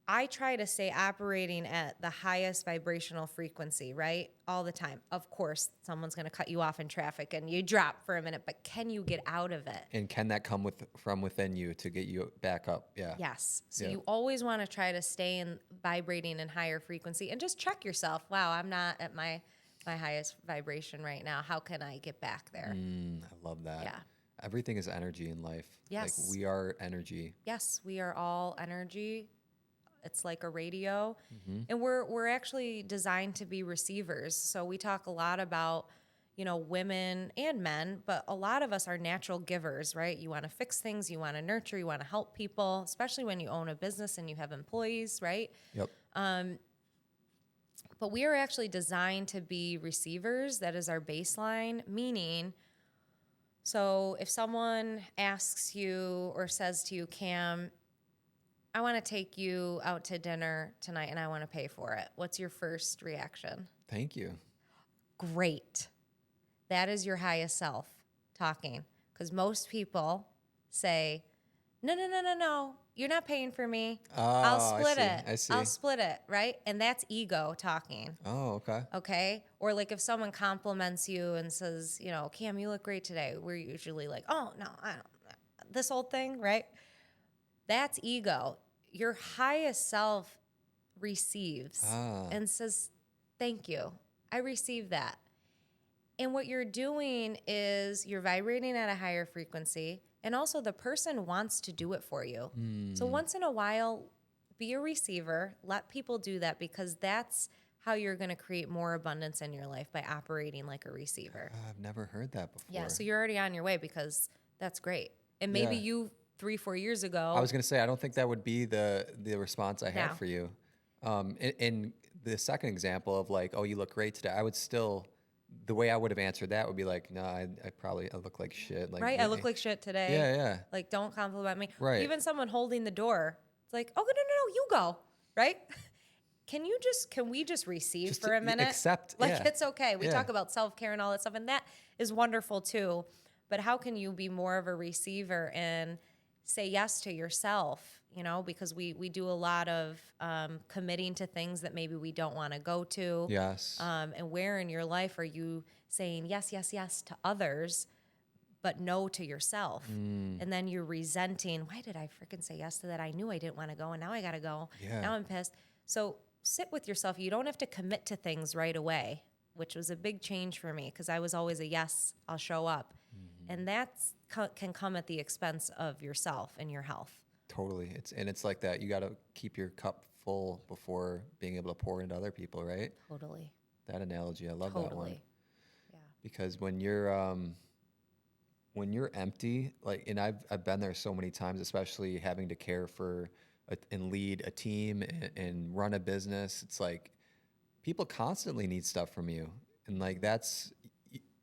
I try to stay operating at the highest vibrational frequency, right? All the time. Of course, someone's going to cut you off in traffic and you drop for a minute, but can you get out of it? And can that come from within you to get you back up? Yeah. Yes. So Yeah. you always want to try to stay vibrating in higher frequency and just check yourself. Wow, I'm not at my highest vibration right now. How can I get back there? I love that. Yeah. Everything is energy in life. Yes. Like we are energy. Yes, we are all energy. It's like a radio. And we're actually designed to be receivers. So we talk a lot about, women and men, but a lot of us are natural givers, right? You want to fix things, you want to nurture, you want to help people, especially when you own a business and you have employees, right? Yep. But we are actually designed to be receivers. That is our baseline, meaning, so if someone asks you or says to you, Cam, I want to take you out to dinner tonight and I want to pay for it. What's your first reaction? Thank you. Great. That is your highest self talking. Because most people say, no. You're not paying for me. I'll split it. I see. I'll split it, right? And that's ego talking. Oh, okay. Okay? Or like if someone compliments you and says, Cam, you look great today. We're usually like, oh, no, I don't. This whole thing, right? That's ego. Your highest self receives and says, thank you. I receive that. And what you're doing is you're vibrating at a higher frequency, and also the person wants to do it for you. So once in a while, be a receiver. Let people do that, because that's how you're going to create more abundance in your life, by operating like a receiver. I've never heard that before. Yeah, so you're already on your way, because that's great. And maybe you 3-4 years ago. I was going to say, I don't think that would be the response I had for you. In the second example of like, oh, you look great today, I would still, the way I would have answered that would be like, no, I look like shit. Like, right, I look like shit today. Yeah. Like, don't compliment me. Right. Even someone holding the door, it's like, oh, no, you go, right? Can we just receive for a minute? Accept. Like, it's okay. We talk about self-care and all that stuff, and that is wonderful too. But how can you be more of a receiver and say yes to yourself? Because we do a lot of committing to things that maybe we don't want to go to. Yes. And where in your life are you saying yes to others, but no to yourself? And then you're resenting, why did I freaking say yes to that? I knew I didn't want to go, and now I got to go. Yeah. Now I'm pissed. So sit with yourself. You don't have to commit to things right away, which was a big change for me, because I was always a yes, I'll show up. And that can come at the expense of yourself and your health. Totally. It's like that. You got to keep your cup full before being able to pour into other people, right? Totally. That analogy, I love that one. Yeah. Because when you're empty, like, and I've been there so many times, especially having to care for and lead a team and run a business. It's like people constantly need stuff from you, and like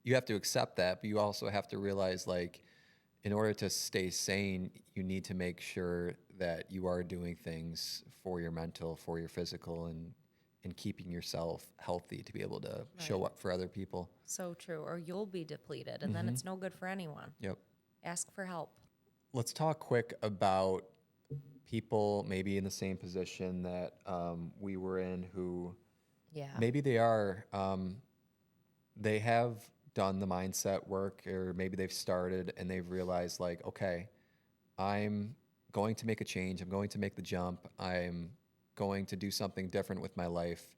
you have to accept that, but you also have to realize, like, in order to stay sane, you need to make sure that you are doing things for your mental, for your physical, and keeping yourself healthy to be able to show up for other people. So true. Or you'll be depleted, and then it's no good for anyone. Yep. Ask for help. Let's talk quick about people maybe in the same position that we were in, who maybe they have done the mindset work, or maybe they've started and they've realized, like, okay, I'm going to make a change. I'm going to make the jump. I'm going to do something different with my life.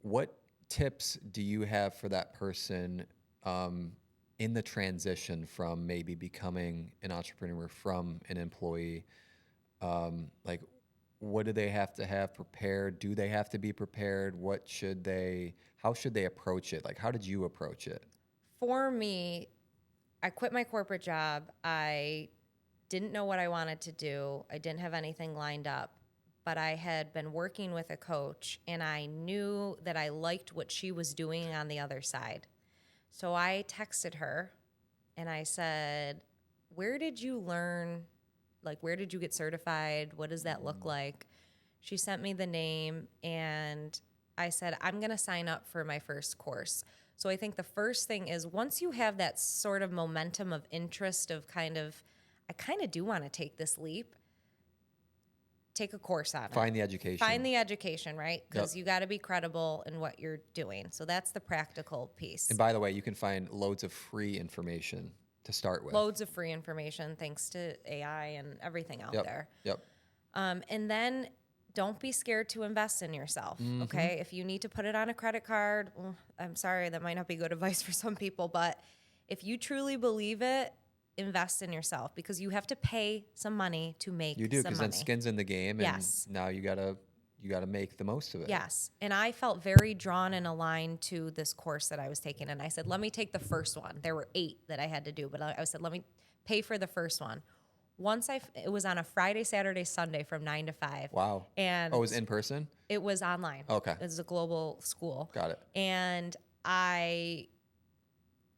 What tips do you have for that person in the transition from maybe becoming an entrepreneur, from an employee? Like, what do they have to have prepared? Do they have to be prepared? How should they approach it? Like, how did you approach it? For me, I quit my corporate job. I didn't know what I wanted to do. I didn't have anything lined up, but I had been working with a coach, and I knew that I liked what she was doing on the other side. So I texted her and I said, where did you learn where did you get certified? What does that look like? She sent me the name, and I said, I'm going to sign up for my first course. So I think the first thing is, once you have that sort of momentum of interest of I kind of do want to take this leap, take a course on it. Find the education. Find the education, right? Because Yep. you got to be credible in what you're doing. So that's the practical piece. And by the way, you can find loads of free information to start with. Loads of free information thanks to AI and everything out there. Yep. And then don't be scared to invest in yourself, okay? If you need to put it on a credit card, I'm sorry, that might not be good advice for some people, but if you truly believe it, invest in yourself, because you have to pay some money to make some money. You do, because then skin's in the game, and Yes. now you gotta make the most of it. Yes. And I felt very drawn and aligned to this course that I was taking. And I said, let me take the first one. There were 8 that I had to do, but I said, let me pay for the first one. It was on a Friday, Saturday, Sunday from 9 to 5. Wow. And it was in person? it was online. Okay. It was a global school. Got it. And I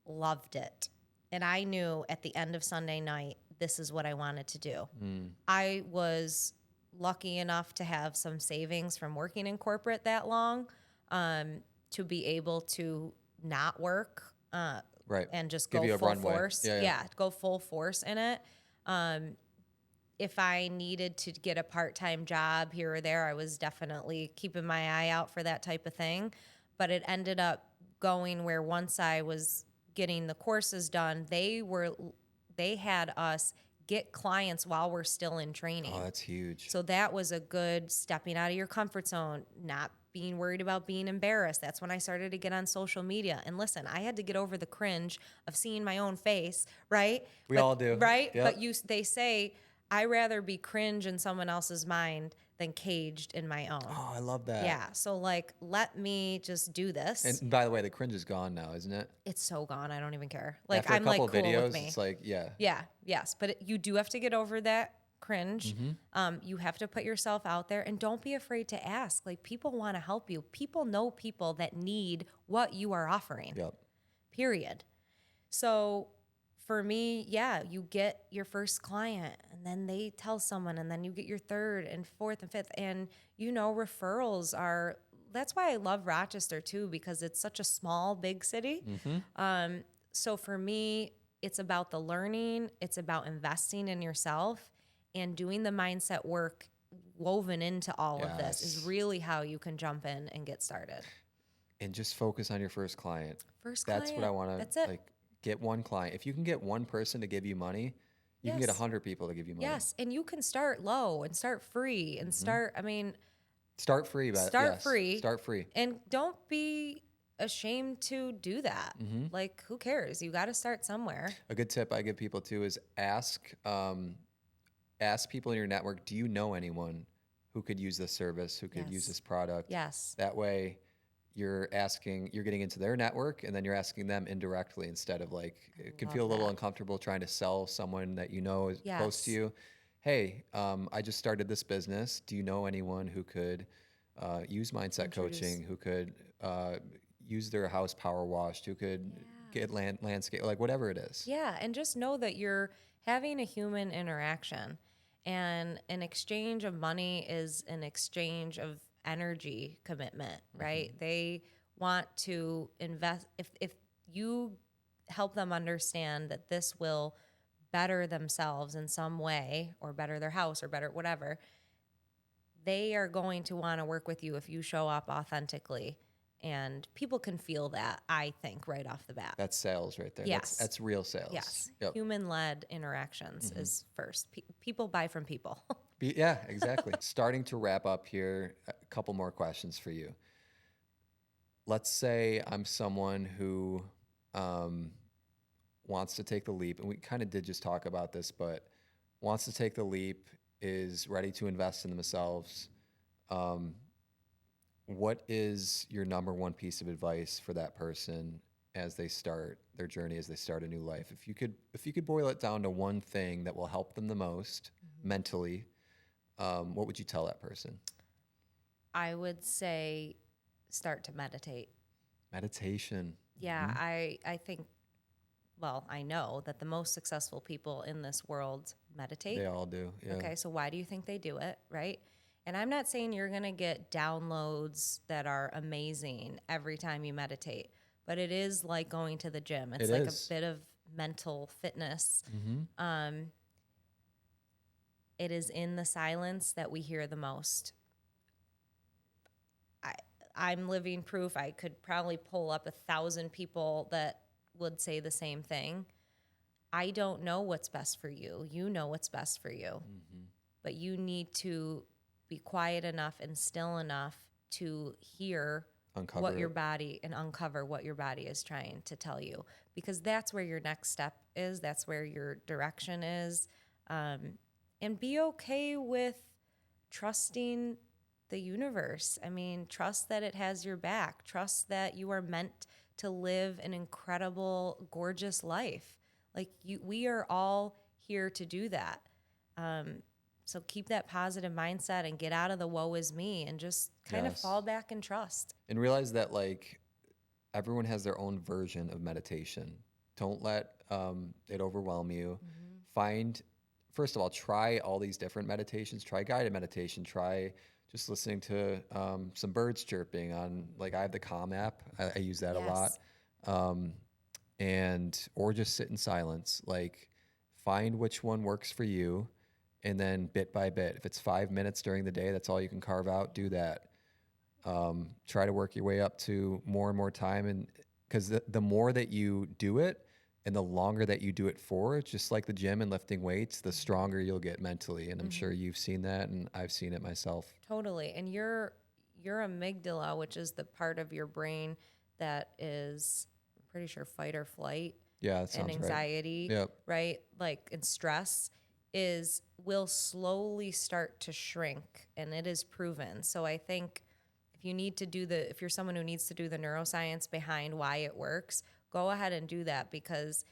loved it. And I knew at the end of Sunday night, this is what I wanted to do. I was lucky enough to have some savings from working in corporate that long, to be able to not work, Right. and just Give go you a full runway. force. Yeah. Go full force in it. If I needed to get a part-time job here or there, I was definitely keeping my eye out for that type of thing. But it ended up going where once I was getting the courses done, they had us get clients while we're still in training. Oh, that's huge. So that was a good stepping out of your comfort zone, not being worried about being embarrassed. That's when I started to get on social media. And listen, I had to get over the cringe of seeing my own face, right? We all do. Right? Yep. But they say, I rather be cringe in someone else's mind than caged in my own. Oh, I love that. Yeah. So let me just do this. And by the way, the cringe is gone now, isn't it? It's so gone. I don't even care. After I'm a couple cool videos, with me. it's like, yeah. Yeah, yes. But you do have to get over that cringe. You have to put yourself out there, and don't be afraid to ask. People want to help you. People know people that need what you are offering. Yep. Period. So for me, you get your first client, and then they tell someone, and then you get your third and fourth and fifth. And, referrals that's why I love Rochester too, because it's such a small, big city. So for me, it's about the learning. It's about investing in yourself, and doing the mindset work woven into all of this is really how you can jump in and get started. And just focus on your first client. First That's client. what I want to, That's it. get one client. If you can get one person to give you money, you can get 100 people to give you money. Yes, and you can start low and start free and start free. Start free. And don't be ashamed to do that. Who cares? You got to start somewhere. A good tip I give people too is ask people in your network, do you know anyone who could use this service, who could use this product? Yes. That way you're getting into their network, and then you're asking them indirectly, instead of it can feel a little uncomfortable trying to sell someone that is close to you. Hey, I just started this business. Do you know anyone who could use mindset coaching, who could use their house power washed, who could get landscape, whatever it is. Yeah, and just know that you're having a human interaction, and an exchange of money is an exchange of energy commitment, right? They want to invest. If you help them understand that this will better themselves in some way, or better their house, or better whatever, they are going to want to work with you if you show up authentically. And people can feel that, I think, right off the bat. That's sales right there. Yes. That's real sales. Yes. Yep. Human-led interactions is first. People buy from people. Yeah, exactly. Starting to wrap up here, a couple more questions for you. Let's say I'm someone who wants to take the leap, and we kind of did just talk about this, but wants to take the leap, is ready to invest in themselves. What is your number one piece of advice for that person as they start their journey, as they start a new life? If you could boil it down to one thing that will help them the most mentally, what would you tell that person? I would say start to meditate. Meditation. Yeah, I think well, I know that the most successful people in this world meditate. They all do. Yeah. Okay, so why do you think they do it, right? And I'm not saying you're going to get downloads that are amazing every time you meditate, but it is like going to the gym. It's It like is. a bit of mental fitness. Mm-hmm. It is in the silence that we hear the most. I'm living proof. I could probably pull up 1,000 people that would say the same thing. I don't know what's best for you. You know what's best for you. Mm-hmm. But you need to be quiet enough and still enough to hear Uncover what your it. body and uncover what your body is trying to tell you, because that's where your next step is. That's where your direction is. And be okay with trusting the universe. I mean, trust that it has your back. Trust that you are meant to live an incredible, gorgeous life. Like we are all here to do that. So keep that positive mindset and get out of the woe is me and just kind of Yes. fall back and trust. And realize that like everyone has their own version of meditation. Don't let it overwhelm you. First of all, try all these different meditations. Try guided meditation. Try just listening to some birds chirping on, like, I have the Calm app. I use that a lot. Or just sit in silence. Like, find which one works for you, and then bit by bit. If it's 5 minutes during the day, that's all you can carve out, do that. Try to work your way up to more and more time. And because the more that you do it and the longer that you do it for, it's just like the gym and lifting weights, the stronger you'll get mentally. And I'm sure you've seen that, and I've seen it myself. Totally. And your amygdala, which is the part of your brain that is, I'm pretty sure, fight or flight, Yeah, that sounds and anxiety, right. Yep. right? Like, and stress will slowly start to shrink, and it is proven. So I think if you're someone who needs to do the neuroscience behind why it works, go ahead and do that, because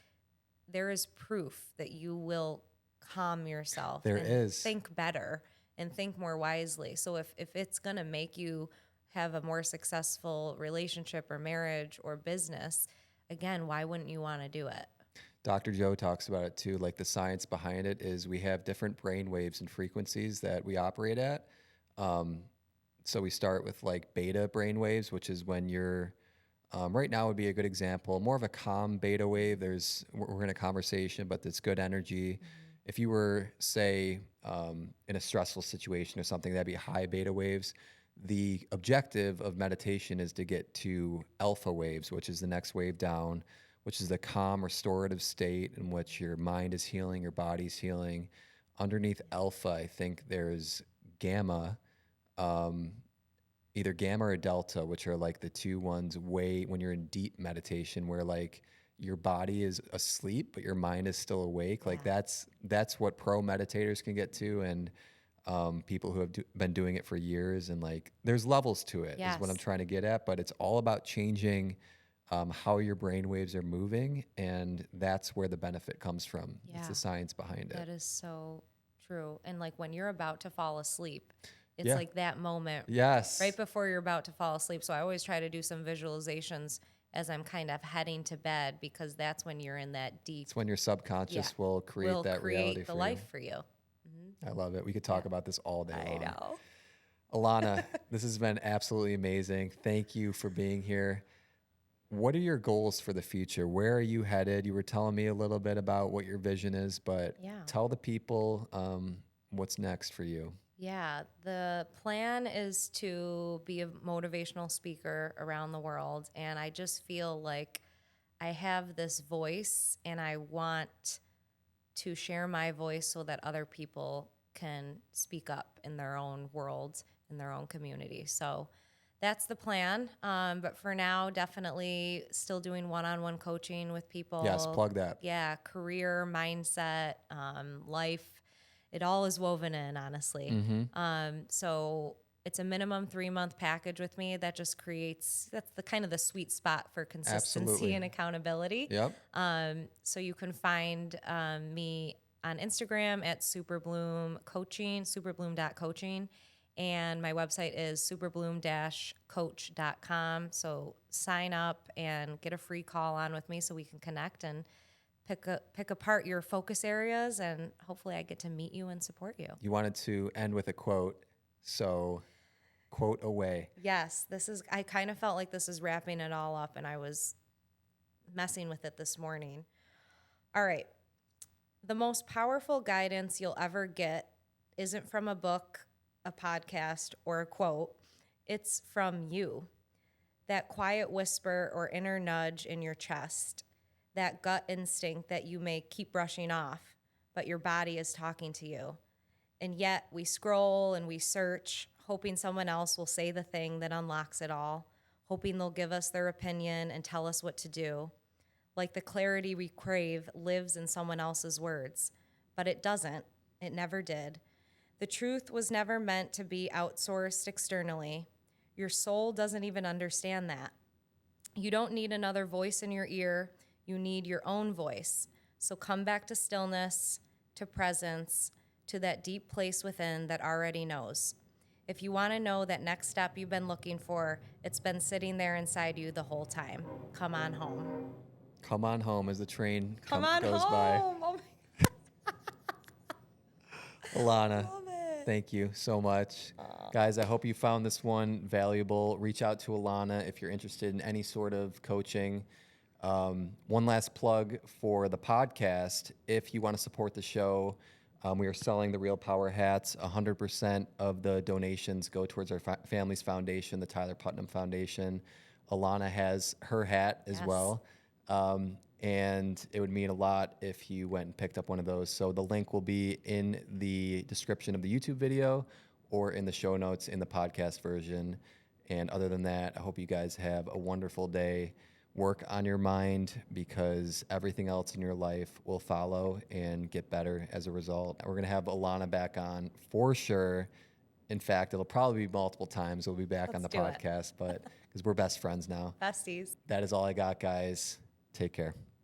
there is proof that you will calm yourself. There and is. Think better and think more wisely. So if it's going to make you have a more successful relationship or marriage or business, again, why wouldn't you want to do it? Dr. Joe talks about it too. Like, the science behind it is we have different brain waves and frequencies that we operate at. So we start with like beta brain waves, which is when you're, right now would be a good example, more of a calm beta wave. We're in a conversation, but it's good energy. If you were, say, in a stressful situation or something, that'd be high beta waves. The objective of meditation is to get to alpha waves, which is the next wave down, which is the calm, restorative state in which your mind is healing, your body's healing. Underneath alpha, I think there's gamma, either gamma or delta, which are like the two ones when you're in deep meditation, where like your body is asleep, but your mind is still awake. Like that's what pro meditators can get to. And people who have been doing it for years, and like there's levels to it is what I'm trying to get at, but it's all about changing how your brain waves are moving, and that's where the benefit comes from. Yeah. It's the science behind it. That is so true. And like when you're about to fall asleep, it's Yeah. like that moment Yes. right before you're about to fall asleep. So I always try to do some visualizations as I'm kind of heading to bed, because that's when you're in that deep. It's when your subconscious will create that reality the for life you. for you. I love it. We could talk about this all day long. I know. Alana, this has been absolutely amazing. Thank you for being here. What are your goals for the future? Where are you headed? You were telling me a little bit about what your vision is, but tell the people what's next for you. Yeah, the plan is to be a motivational speaker around the world. And I just feel like I have this voice, and I want to share my voice so that other people can speak up in their own worlds, in their own community. So that's the plan. But for now, definitely still doing one-on-one coaching with people. Yes, plug that. Yeah, career, mindset, life. It all is woven in, honestly. So it's a minimum 3-month package with me that just that's the kind of the sweet spot for consistency Absolutely. and accountability. Yep. So you can find me on Instagram at Superbloom Coaching, superbloom.coaching. And my website is superbloom-coach.com. So sign up and get a free call on with me so we can connect and pick apart your focus areas, and hopefully I get to meet you and support you. You wanted to end with a quote, so quote away. Yes, I kind of felt like this is wrapping it all up, and I was messing with it this morning. All right. The most powerful guidance you'll ever get isn't from a book, a podcast, or a quote. It's from you. That quiet whisper or inner nudge in your chest, that gut instinct that you may keep brushing off, but your body is talking to you. And yet we scroll and we search, hoping someone else will say the thing that unlocks it all, hoping they'll give us their opinion and tell us what to do. Like the clarity we crave lives in someone else's words, but it doesn't. It never did. The truth was never meant to be outsourced externally. Your soul doesn't even understand that. You don't need another voice in your ear. You need your own voice. So come back to stillness, to presence, to that deep place within that already knows. If you want to know that next step you've been looking for, it's been sitting there inside you the whole time. Come on home. Come on home as the train Come on goes home. by. Oh Alana, Love it. thank you so much. Guys, I hope you found this one valuable. Reach out to Alana if you're interested in any sort of coaching. One last plug for the podcast. If you want to support the show, we are selling the Real Power hats. 100% of the donations go towards our family's foundation, the Tyler Putnam Foundation. Alana has her hat as well. And it would mean a lot if you went and picked up one of those. So the link will be in the description of the YouTube video or in the show notes in the podcast version. And other than that, I hope you guys have a wonderful day. Work on your mind, because everything else in your life will follow and get better as a result. We're going to have Alana back on for sure. In fact, it'll probably be multiple times we'll be back on the podcast, but because we're best friends now. Besties. That is all I got, guys. Take care.